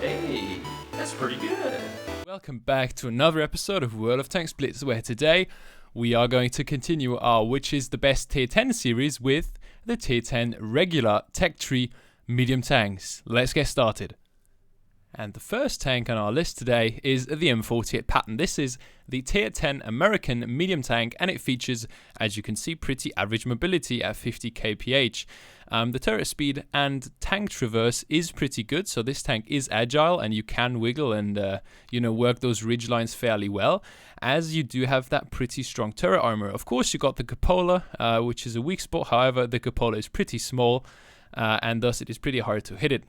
Hey, that's pretty good. Welcome back to another episode of World of Tanks Blitz, where today we are going to continue our Which is the Best Tier 10 series with the Tier 10 regular Tech Tree medium tanks. Let's get started. And the first tank on our list today is the M40 Patent. This is the Tier 10 American medium tank, and it features, as you can see, pretty average mobility at 50 kph. The turret speed and tank traverse is pretty good, so this tank is agile and you can wiggle and work those ridge lines fairly well, as you do have that pretty strong turret armor. Of course, you got the cupola, which is a weak spot. However, the cupola is pretty small, and thus it is pretty hard to hit it.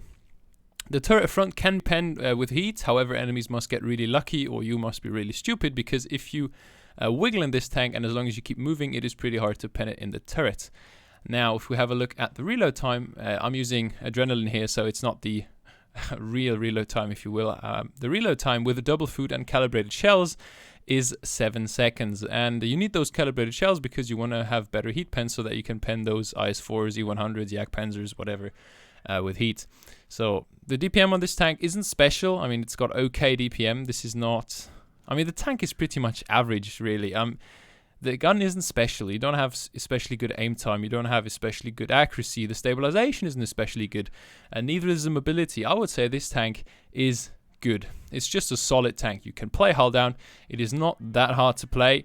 The turret front can pen with heat, however enemies must get really lucky or you must be really stupid, because if you wiggle in this tank and as long as you keep moving, it is pretty hard to pen it in the turret. Now if we have a look at the reload time, I'm using adrenaline here, so it's not the real reload time, if you will. The reload time with the double food and calibrated shells is 7 seconds, and you need those calibrated shells because you want to have better heat pens so that you can pen those IS-4s, E-100s, Yak Panzers, whatever, with heat. So the DPM on this tank isn't special. I mean, it's got okay DPM. This is not... I mean, the tank is pretty much average, really. The gun isn't special. You don't have especially good aim time. You don't have especially good accuracy. The stabilization isn't especially good. And neither is the mobility. I would say this tank is good. It's just a solid tank. You can play hull down. It is not that hard to play.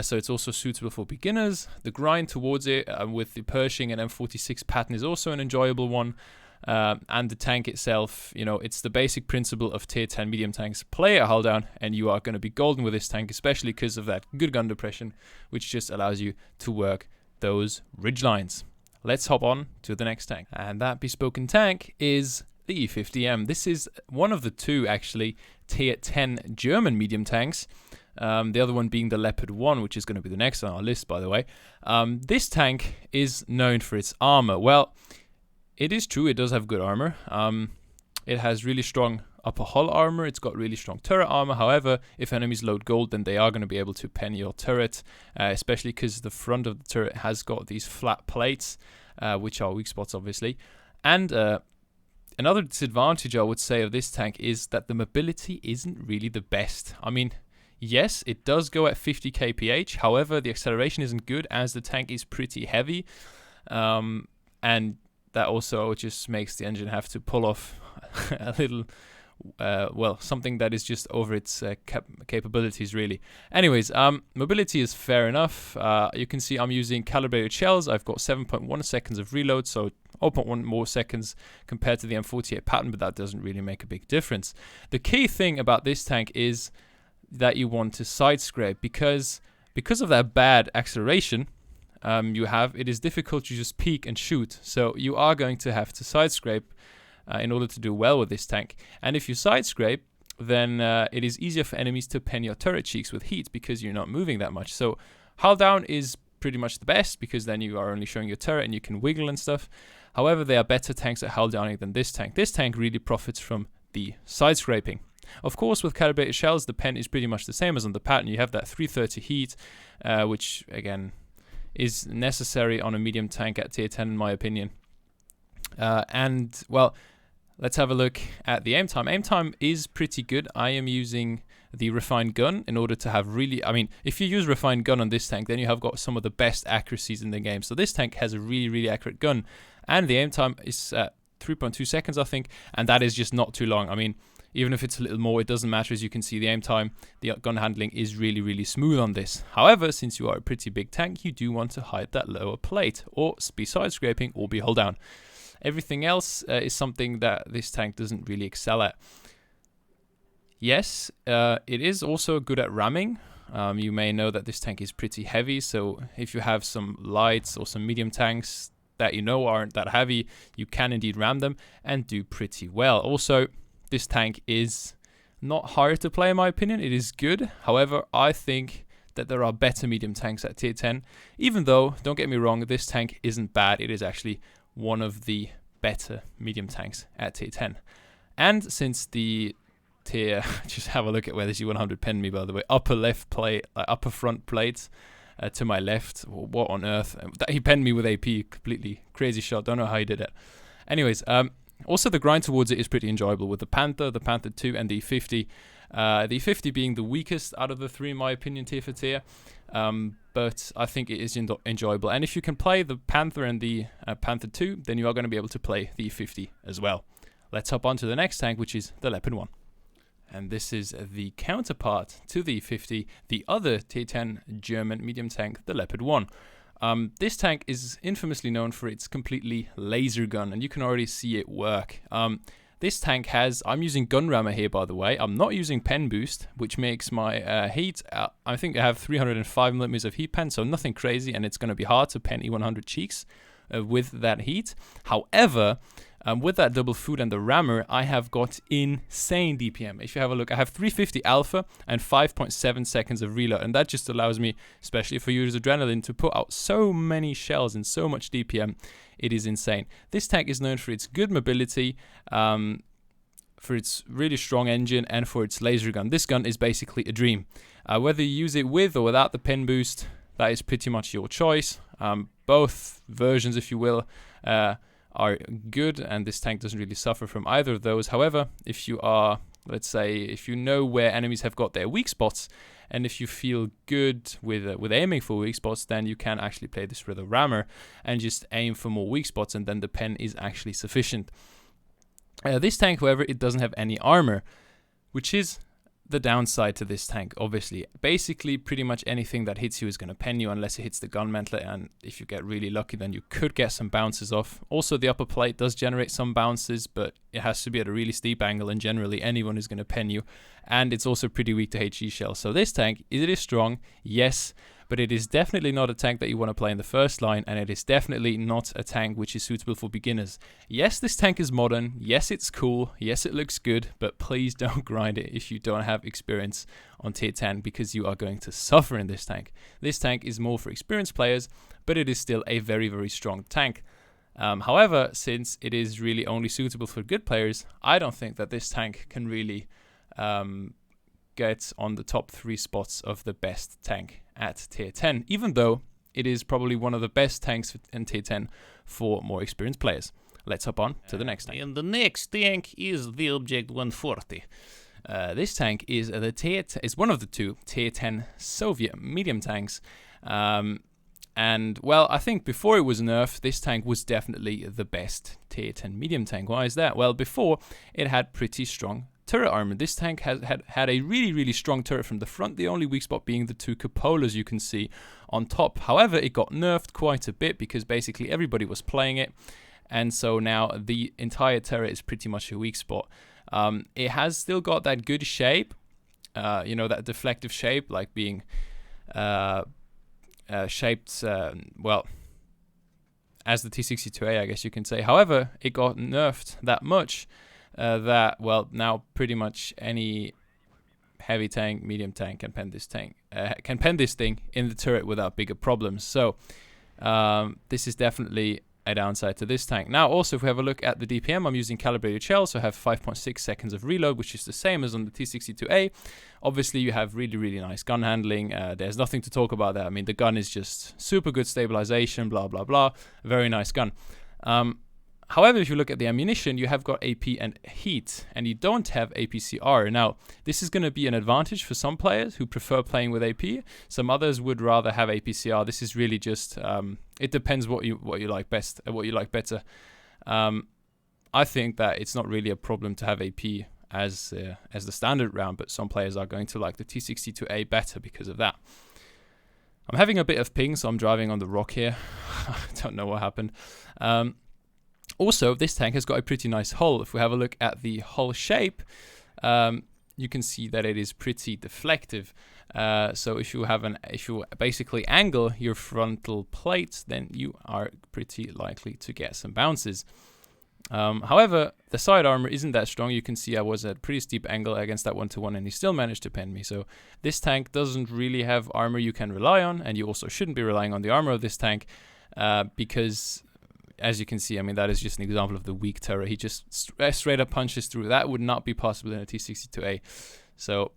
So it's also suitable for beginners. The grind towards it with the Pershing and M40 Patent is also an enjoyable one. And the tank itself, it's the basic principle of tier 10 medium tanks. Play a hull down and you are going to be golden with this tank, especially because of that good gun depression, which just allows you to work those ridge lines. Let's hop on to the next tank. And that bespoken tank is the E50M. This is one of the two, actually, tier 10 German medium tanks. The other one being the Leopard 1, which is going to be the next on our list, by the way. This tank is known for its armor. Well, it is true, it does have good armor. It has really strong upper hull armor. It's got really strong turret armor. However, if enemies load gold, then they are going to be able to pen your turret, especially because the front of the turret has got these flat plates, which are weak spots, obviously. And another disadvantage, I would say, of this tank is that the mobility isn't really the best. I mean, yes, it does go at 50 kph. However, the acceleration isn't good as the tank is pretty heavy. And that also just makes the engine have to pull off a little, something that is just over its capabilities, really. Anyways, mobility is fair enough. You can see I'm using calibrated shells. I've got 7.1 seconds of reload, so 0.1 more seconds compared to the M40 Patent, but that doesn't really make a big difference. The key thing about this tank is that you want to side scrape, because of that bad acceleration it is difficult to just peek and shoot. So you are going to have to side scrape in order to do well with this tank. And if you side scrape, then it is easier for enemies to pen your turret cheeks with heat because you're not moving that much. So hull down is pretty much the best, because then you are only showing your turret and you can wiggle and stuff. However, there are better tanks at hull downing than this tank. This tank really profits from the side scraping. Of course, with calibrated shells, the pen is pretty much the same as on the Patent. You have that 330 heat, which again is necessary on a medium tank at tier 10 in my opinion. Let's have a look at the aim time. Aim time is pretty good. I am using the refined gun in order to have if you use refined gun on this tank, then you have got some of the best accuracies in the game. So this tank has a really, really accurate gun, and the aim time is 3.2 seconds, I think, and that is just not too long. I mean, even if it's a little more, it doesn't matter. As you can see, the aim time, the gun handling is really, really smooth on this. However, since you are a pretty big tank, you do want to hide that lower plate, or be side scraping, or be hull down. Everything else is something that this tank doesn't really excel at. Yes, it is also good at ramming. You may know that this tank is pretty heavy, so if you have some lights or some medium tanks that aren't that heavy, you can indeed ram them and do pretty well. Also, this tank is not hard to play in my opinion. It is good. However, I think that there are better medium tanks at tier 10. Even though, don't get me wrong, this tank isn't bad. It is actually one of the better medium tanks at tier 10. And since the tier, just have a look at where this U100 penned me, by the way. Upper front plate to my left. What on earth? He penned me with AP. Completely crazy shot. Don't know how he did it. Anyways, Also, the grind towards it is pretty enjoyable with the Panther 2, and the E50. The E50 being the weakest out of the three, in my opinion, tier for tier. But I think it is enjoyable. And if you can play the Panther and the Panther 2, then you are going to be able to play the E50 as well. Let's hop on to the next tank, which is the Leopard 1. And this is the counterpart to the E50, the other tier 10 German medium tank, the Leopard 1. This tank is infamously known for its completely laser gun, and you can already see it work. This tank has, I'm using gun rammer here, by the way. I'm not using pen boost, which makes my heat, I think I have 305 millimeters of heat pen, so nothing crazy, and it's going to be hard to pen E100 cheeks with that heat. However, with that double foot and the rammer, I have got insane DPM. If you have a look, I have 350 alpha and 5.7 seconds of reload, and that just allows me, especially if I use adrenaline, to put out so many shells and so much DPM. It is insane. This tank is known for its good mobility, for its really strong engine, and for its laser gun. This gun is basically a dream. Whether you use it with or without the pen boost, that is pretty much your choice. Both versions, if you will, are good, and this tank doesn't really suffer from either of those. However, if you are, let's say, if you know where enemies have got their weak spots, and if you feel good with aiming for weak spots, then you can actually play this with a rammer and just aim for more weak spots, and then the pen is actually sufficient. This tank, however, it doesn't have any armor, which is the downside to this tank, obviously. Basically, pretty much anything that hits you is going to pen you unless it hits the gun mantlet, and if you get really lucky, then you could get some bounces off. Also, the upper plate does generate some bounces, but it has to be at a really steep angle, and generally anyone is going to pen you, and it's also pretty weak to HE shells. So this tank, it is strong, yes, but it is definitely not a tank that you want to play in the first line, and it is definitely not a tank which is suitable for beginners. Yes, this tank is modern, yes, it's cool, yes, it looks good, but please don't grind it if you don't have experience on tier 10, because you are going to suffer in this tank. This tank is more for experienced players, but it is still a very, very strong tank. However, since it is really only suitable for good players, I don't think that this tank can really get on the top 3 spots of the best tank at tier 10, even though it is probably one of the best tanks in tier 10 for more experienced players. Let's hop on to the next tank. And the next tank is the Object 140. This tank is is one of the 2 tier 10 Soviet medium tanks. And well, I think before it was nerfed, this tank was definitely the best tier 10 medium tank. Why is that? Well, before it had pretty strong turret armor. This tank had a really, really strong turret from the front, the only weak spot being the 2 cupolas you can see on top. However, it got nerfed quite a bit because basically everybody was playing it, and so now the entire turret is pretty much a weak spot. It has still got that good shape, you know, that deflective shape, like being shaped, well, as the T62A, I guess you can say. However, it got nerfed that much that, well, now pretty much any heavy tank, medium tank can pen this tank, can pen this thing in the turret without bigger problems. So this is definitely a downside to this tank. Now, also, if we have a look at the DPM, I'm using calibrated shells, so I have 5.6 seconds of reload, which is the same as on the T62A. Obviously, you have really, really nice gun handling. There's nothing to talk about there. I mean, the gun is just super good stabilization, blah, blah, blah. Very nice gun. However, if you look at the ammunition, you have got AP and heat, and you don't have APCR. Now, this is going to be an advantage for some players who prefer playing with AP. Some others would rather have APCR. This is really just, it depends what you like best, what you like better. I think that it's not really a problem to have AP as the standard round, but some players are going to like the T62A better because of that. I'm having a bit of ping, so I'm driving on the rock here. I don't know what happened. Also, this tank has got a pretty nice hull. If we have a look at the hull shape, you can see that it is pretty deflective. So if you basically angle your frontal plate, then you are pretty likely to get some bounces. However, the side armor isn't that strong. You can see I was at a pretty steep angle against that 1-to-1, and he still managed to pen me. So this tank doesn't really have armor you can rely on, and you also shouldn't be relying on the armor of this tank because, as you can see, I mean, that is just an example of the weak turret. He just straight up punches through. That would not be possible in a T62A. So,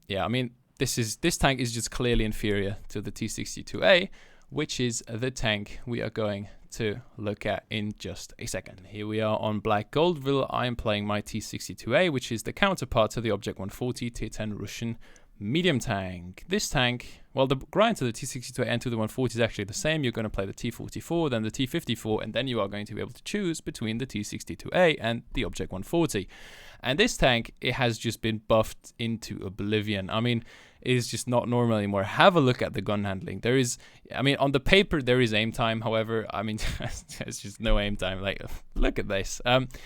yeah, I mean, this tank is just clearly inferior to the T62A, which is the tank we are going to look at in just a second. Here we are on Black Goldville. I am playing my T-62A, which is the counterpart to the Object 140 Tier 10 Russian medium tank. This tank, well, the grind to the T-62A and to the 140 is actually the same. You're going to play the T-44, then the T-54, and then you are going to be able to choose between the T-62A and the Object 140. And this tank, it has just been buffed into oblivion. I mean, it is just not normal anymore. Have a look at the gun handling. There is, I mean, on the paper, there is aim time. However, I mean, there's just no aim time. Like, look at this.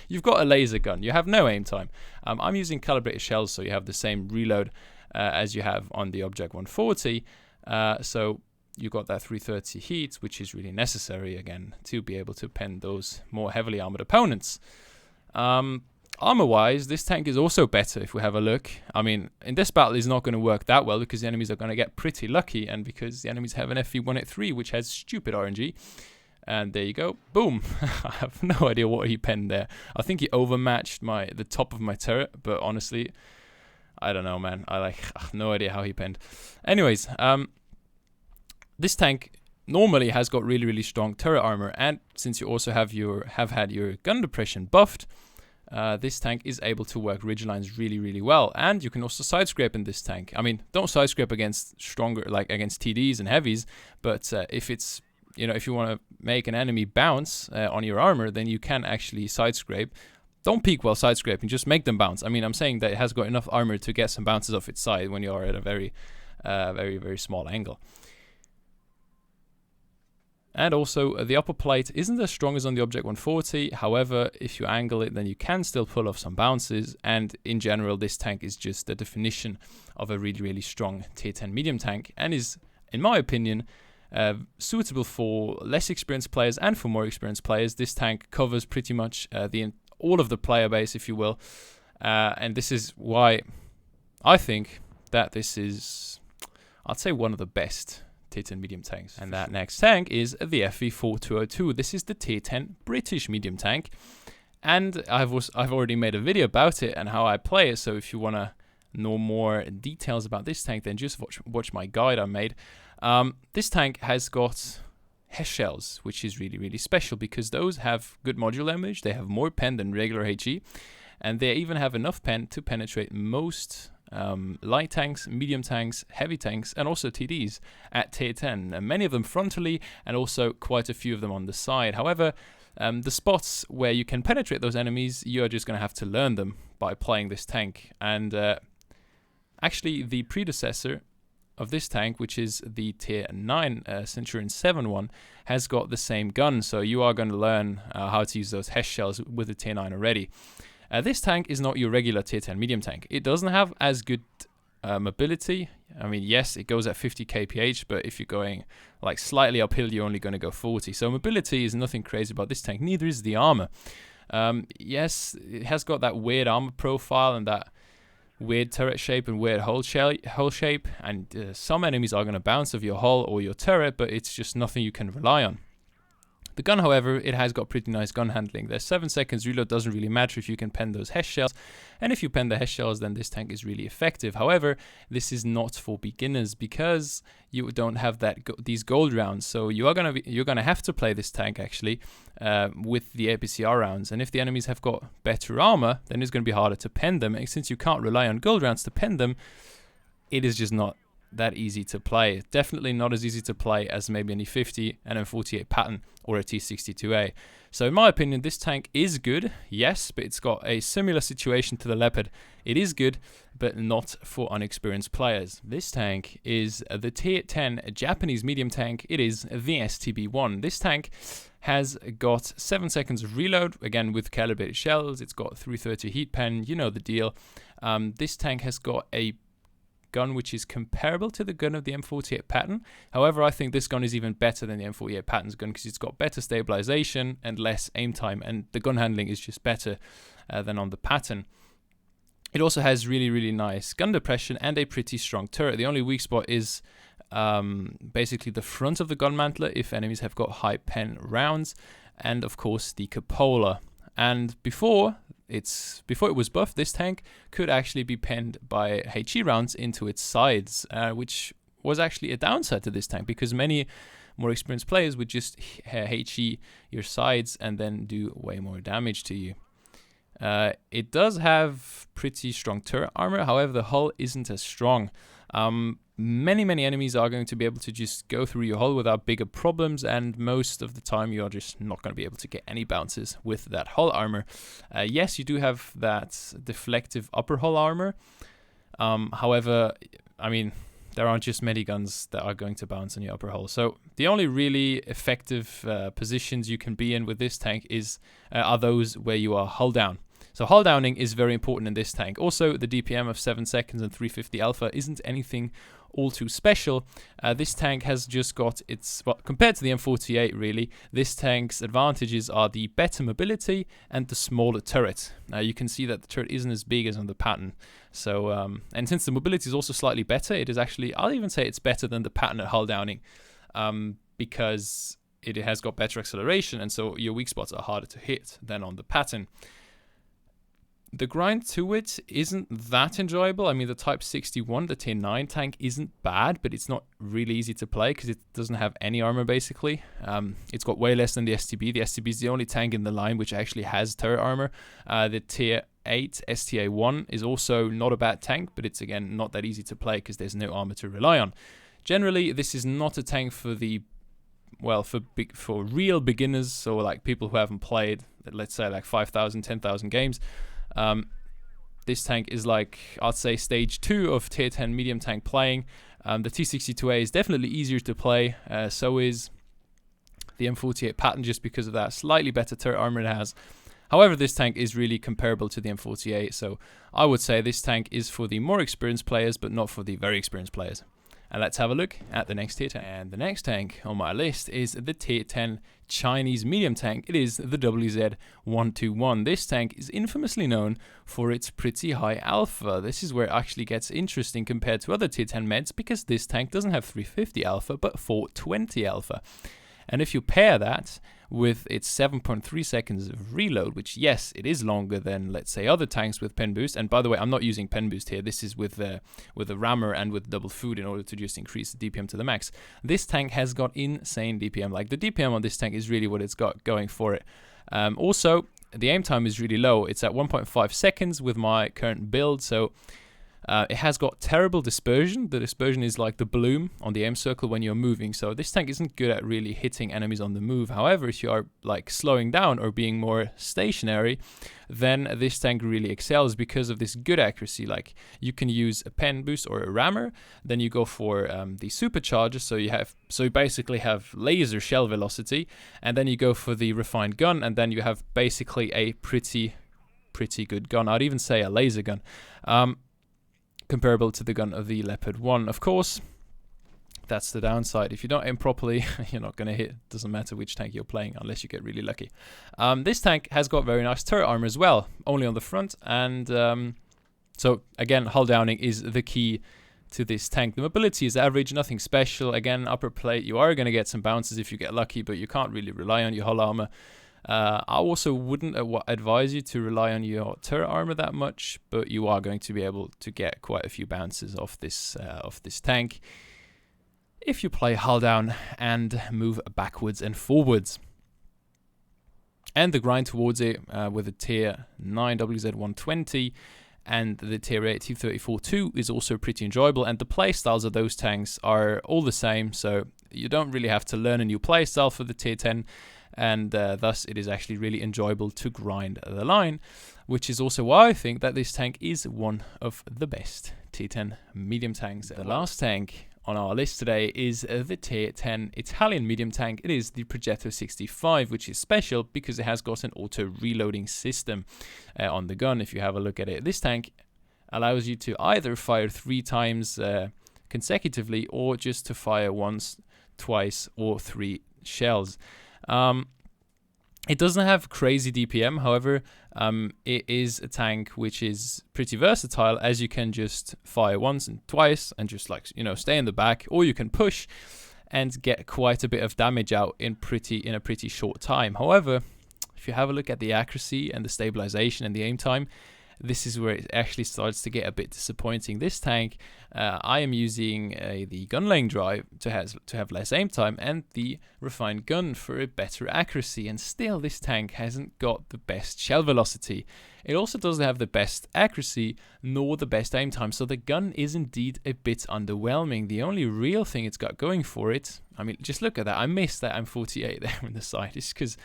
You've got a laser gun. You have no aim time. I'm using calibrated shells, so you have the same reload as you have on the Object 140. So you got that 330 heat, which is really necessary, again, to be able to pen those more heavily armored opponents. Armor-wise, this tank is also better if we have a look. I mean, in this battle, it's not going to work that well because the enemies are going to get pretty lucky, and because the enemies have an FV-183, which has stupid RNG. And there you go. Boom. I have no idea what he penned there. I think he overmatched the top of my turret, but honestly, I don't know, man. I have no idea how he penned. Anyways, this tank normally has got really, really strong turret armor, and since you also have had your gun depression buffed, this tank is able to work ridge lines really, really well. And you can also side scrape in this tank. I mean, don't side scrape against against TDs and heavies, but if it's, if you want to make an enemy bounce on your armor, then you can actually side scrape. Don't peek while side scraping, just make them bounce. I mean, I'm saying that it has got enough armor to get some bounces off its side when you are at a very, very small angle. And also, the upper plate isn't as strong as on the Object 140. However, if you angle it, then you can still pull off some bounces. And in general, this tank is just the definition of a really, really strong Tier 10 medium tank, and is, in my opinion, suitable for less experienced players and for more experienced players. This tank covers pretty much all of the player base, if you will. And this is why I think that this is, I'd say, one of the best Tier 10 medium tanks. And that next tank is the FV-4202. This is the Tier 10 British medium tank, and I've already made a video about it and how I play it. So if you want to know more details about this tank, then just watch my guide I made. This tank has got HES shells, which is really, really special because those have good modular damage. They have more pen than regular HE, and they even have enough pen to penetrate most light tanks, medium tanks, heavy tanks, and also TDs at Tier 10. And many of them frontally, and also quite a few of them on the side. However, the spots where you can penetrate those enemies, you are just going to have to learn them by playing this tank. And actually, the predecessor of this tank, which is the Tier 9 Centurion 7 one, has got the same gun. So you are going to learn how to use those HES shells with the Tier 9 already. This tank is not your regular Tier 10 medium tank. It doesn't have as good mobility. I mean, yes, it goes at 50 kph, but if you're going like slightly uphill, you're only going to go 40. So mobility is nothing crazy about this tank. Neither is the armor. Yes, it has got that weird armor profile and that weird turret shape and weird hull shape. And some enemies are going to bounce off your hull or your turret, but it's just nothing you can rely on. The gun, however, it has got pretty nice gun handling. There's 7 seconds reload, doesn't really matter if you can pen those HES shells. And if you pen the HES shells, then this tank is really effective. However, this is not for beginners because you don't have these gold rounds. So you're gonna have to play this tank actually with the APCR rounds. And if the enemies have got better armor, then it's gonna be harder to pen them. And since you can't rely on gold rounds to pen them, it is just not that easy to play. Definitely not as easy to play as maybe an E50, an M40 Patent, or a T-62A. So in my opinion, this tank is good, yes, but it's got a similar situation to the Leopard. It is good, but not for unexperienced players. This tank is the Tier 10 Japanese medium tank. It is the STB-1. This tank has got 7 seconds of reload, again with calibrated shells. It's got 330 heat pen, you know the deal. This tank has got a gun which is comparable to the gun of the M40 Patent. However, I think this gun is even better than the M40 Patent's gun because it's got better stabilization and less aim time, and the gun handling is just better than on the Patent. It also has really, really nice gun depression and a pretty strong turret. The only weak spot is basically the front of the gun mantler if enemies have got high pen rounds, and of course the cupola. And before it was buffed, this tank could actually be penned by HE rounds into its sides, which was actually a downside to this tank because many more experienced players would just HE your sides and then do way more damage to you. It does have pretty strong turret armor, however the hull isn't as strong. Many enemies are going to be able to just go through your hull without bigger problems, and most of the time you are just not going to be able to get any bounces with that hull armor. Yes, you do have that deflective upper hull armor. However, I mean, there aren't just many guns that are going to bounce on your upper hull. So the only really effective positions you can be in with this tank are those where you are hull down. So hull downing is very important in this tank. Also, the DPM of 7 seconds and 350 alpha isn't anything all too special. This tank has just got well, compared to the M48 really, this tank's advantages are the better mobility and the smaller turret. Now you can see that the turret isn't as big as on the Patent. So, and since the mobility is also slightly better, it is actually, I'll even say it's better than the Patent at hull downing, because it has got better acceleration, and so your weak spots are harder to hit than on the Patent. The grind to it isn't that enjoyable. I mean, the Type 61, the Tier 9 tank isn't bad, but it's not really easy to play because it doesn't have any armor, basically. It's got way less than the STB. The STB is the only tank in the line which actually has turret armor. The Tier 8 STA1 is also not a bad tank, but it's, again, not that easy to play because there's no armor to rely on. Generally, this is not a tank for the... well, for real beginners, or like people who haven't played, let's say, like 5,000, 10,000 games. This tank is like, I'd say, stage 2 of tier 10 medium tank playing. The T62A is definitely easier to play, so is the M40 Patent, just because of that slightly better turret armor it has. However, this tank is really comparable to the M48, so I would say this tank is for the more experienced players, but not for the very experienced players. And let's have a look at the next tier tank. And the next tank on my list is the tier 10 Chinese medium tank. It is the WZ-121. This tank is infamously known for its pretty high alpha. This is where it actually gets interesting compared to other tier 10 meds, because this tank doesn't have 350 alpha, but 420 alpha. And if you pair that with its 7.3 seconds of reload, which, yes, it is longer than, let's say, other tanks with pen boost. And by the way, I'm not using pen boost here. This is with a rammer and with double food in order to just increase the DPM to the max. This tank has got insane DPM. Like, the DPM on this tank is really what it's got going for it. Also, the aim time is really low. It's at 1.5 seconds with my current build, so... it has got terrible dispersion. The dispersion is like the bloom on the aim circle when you're moving. So this tank isn't good at really hitting enemies on the move. However, if you are like slowing down or being more stationary, then this tank really excels because of this good accuracy. Like, you can use a pen boost or a rammer, then you go for the supercharger. So you basically have laser shell velocity, and then you go for the refined gun, and then you have basically a pretty good gun. I'd even say a laser gun. Comparable to the gun of the Leopard 1. Of course, that's the downside. If you don't aim properly, you're not going to hit. Doesn't matter which tank you're playing unless you get really lucky. This tank has got very nice turret armor as well, only on the front. And so, again, hull downing is the key to this tank. The mobility is average, nothing special. Again, upper plate, you are going to get some bounces if you get lucky, but you can't really rely on your hull armor. I also wouldn't advise you to rely on your turret armor that much, but you are going to be able to get quite a few bounces off this tank if you play hull down and move backwards and forwards. And the grind towards it with the tier 9 WZ-120 and the tier 8 T-34-2 is also pretty enjoyable, and the playstyles of those tanks are all the same, so you don't really have to learn a new playstyle for the tier 10. And thus it is actually really enjoyable to grind the line, which is also why I think that this tank is one of the best tier 10 medium tanks. The last tank on our list today is the tier 10 Italian medium tank. It is the Projector 65, which is special because it has got an auto reloading system on the gun. If you have a look at it, this tank allows you to either fire 3 times consecutively, or just to fire once, twice, or 3 shells. It doesn't have crazy DPM, however, it is a tank which is pretty versatile, as you can just fire once and twice and just, like, you know, stay in the back, or you can push and get quite a bit of damage out in a pretty short time. However, if you have a look at the accuracy and the stabilization and the aim time, this is where it actually starts to get a bit disappointing. This tank, I am using the gun laying drive to have less aim time and the refined gun for a better accuracy, and still this tank hasn't got the best shell velocity. It also doesn't have the best accuracy nor the best aim time, so the gun is indeed a bit underwhelming. The only real thing it's got going for it, I mean, just look at that. I missed that M48 there on the side. It's because,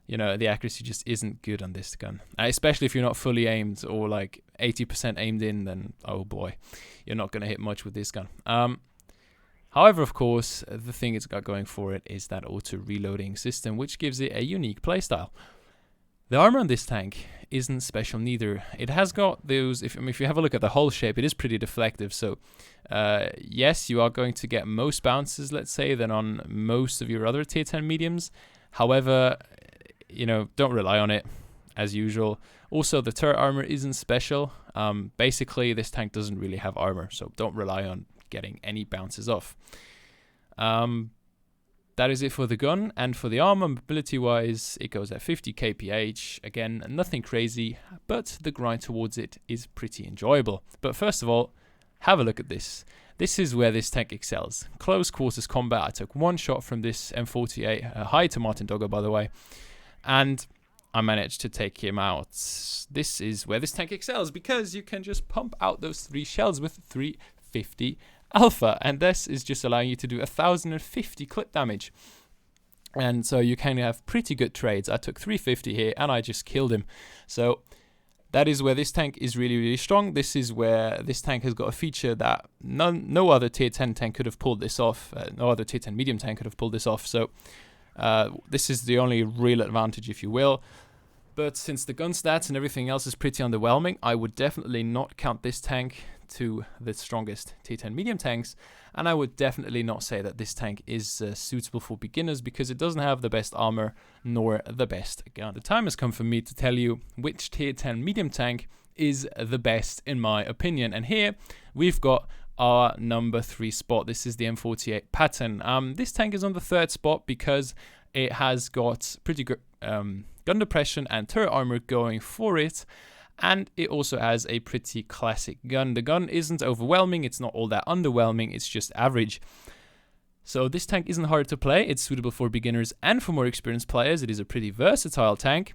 you know, the accuracy just isn't good on this gun. Especially if you're not fully aimed or like 80% aimed in, then oh boy, you're not going to hit much with this gun. However, of course, the thing it's got going for it is that auto reloading system, which gives it a unique playstyle. The armor on this tank isn't special neither. It has got those, if you have a look at the hull shape, it is pretty deflective. So yes, you are going to get most bounces, let's say, than on most of your other tier 10 mediums. However, you know, don't rely on it as usual. Also, the turret armor isn't special. Basically, this tank doesn't really have armor, so don't rely on getting any bounces off. That is it for the gun, and for the armor, mobility-wise, it goes at 50 kph. Again, nothing crazy, but the grind towards it is pretty enjoyable. But first of all, have a look at this. This is where this tank excels. Close quarters combat. I took one shot from this M48, hi to Martin Dogger, by the way, and I managed to take him out. This is where this tank excels, because you can just pump out those 3 shells with 350 alpha, and this is just allowing you to do 1050 clip damage, and so you can have pretty good trades. I took 350 here and I just killed him. So that is where this tank is really strong. This is where this tank has got a feature that no other tier 10 tank could have pulled this off. No other tier 10 medium tank could have pulled this off. So this is the only real advantage, if you will. But since the gun stats and everything else is pretty underwhelming, I would definitely not count this tank to the strongest tier 10 medium tanks, and I would definitely not say that this tank is suitable for beginners, because it doesn't have the best armor nor the best gun. The time has come for me to tell you which tier 10 medium tank is the best in my opinion, and here we've got our number 3 spot. This is the M40 Patent. This tank is on the 3rd spot because it has got pretty good gun depression and turret armor going for it, and it also has a pretty classic gun. The gun isn't overwhelming, it's not all that underwhelming, it's just average. So this tank isn't hard to play, it's suitable for beginners and for more experienced players. It is a pretty versatile tank,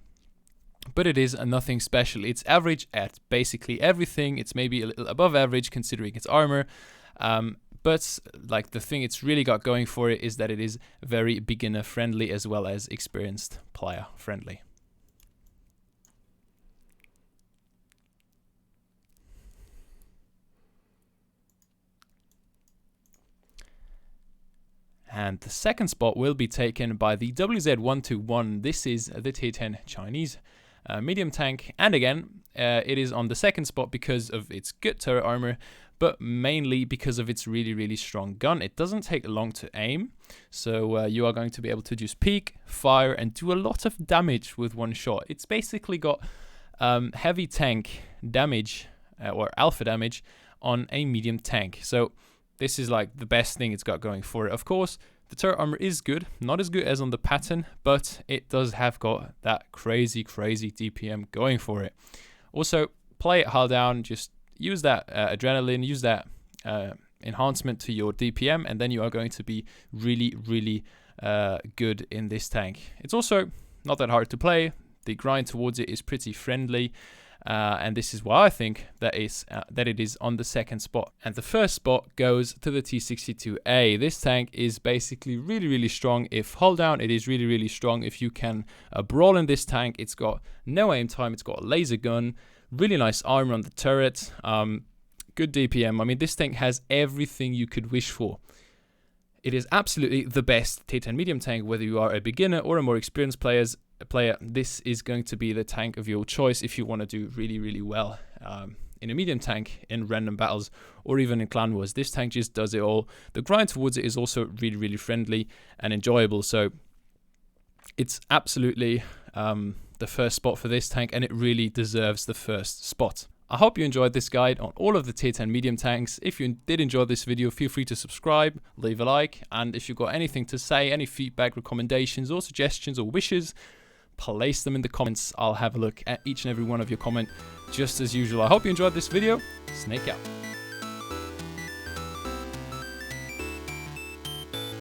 but it is nothing special. It's average at basically everything. It's maybe a little above average considering its armor, but like the thing it's really got going for it is that it is very beginner friendly as well as experienced player friendly. And the 2nd spot will be taken by the WZ-121. This is the tier 10 Chinese medium tank. And again, it is on the 2nd spot because of its good turret armor, but mainly because of its really strong gun. It doesn't take long to aim, so you are going to be able to just peek, fire, and do a lot of damage with one shot. It's basically got heavy tank damage, or alpha damage, on a medium tank. So this is like the best thing it's got going for it. Of course, the turret armor is good, not as good as on the Patent, but it does have got that crazy DPM going for it. Also, play it hull down, just use that adrenaline, use that enhancement to your DPM, and then you are going to be really good in this tank. It's also not that hard to play. The grind towards it is pretty friendly. And this is why I think that it is on the 2nd spot. And the 1st spot goes to the T62A. This tank is basically really strong. If hull down, it is really strong. If you can brawl in this tank, it's got no aim time, it's got a laser gun, really nice armor on the turret, good DPM. I mean, this tank has everything you could wish for. It is absolutely the best tier 10 medium tank, whether you are a beginner or a more experienced player. This is going to be the tank of your choice if you want to do really well in a medium tank in random battles or even in clan wars. This tank just does it all. The grind towards it is also really friendly and enjoyable, so it's absolutely the 1st spot for this tank, and it really deserves the 1st spot. I hope you enjoyed this guide on all of the tier 10 medium tanks. If you did enjoy this video, feel free to subscribe, leave a like, and if you've got anything to say, any feedback, recommendations or suggestions or wishes, place them in the comments. I'll have a look at each and every one of your comment just as usual. I hope you enjoyed this video. Snake out.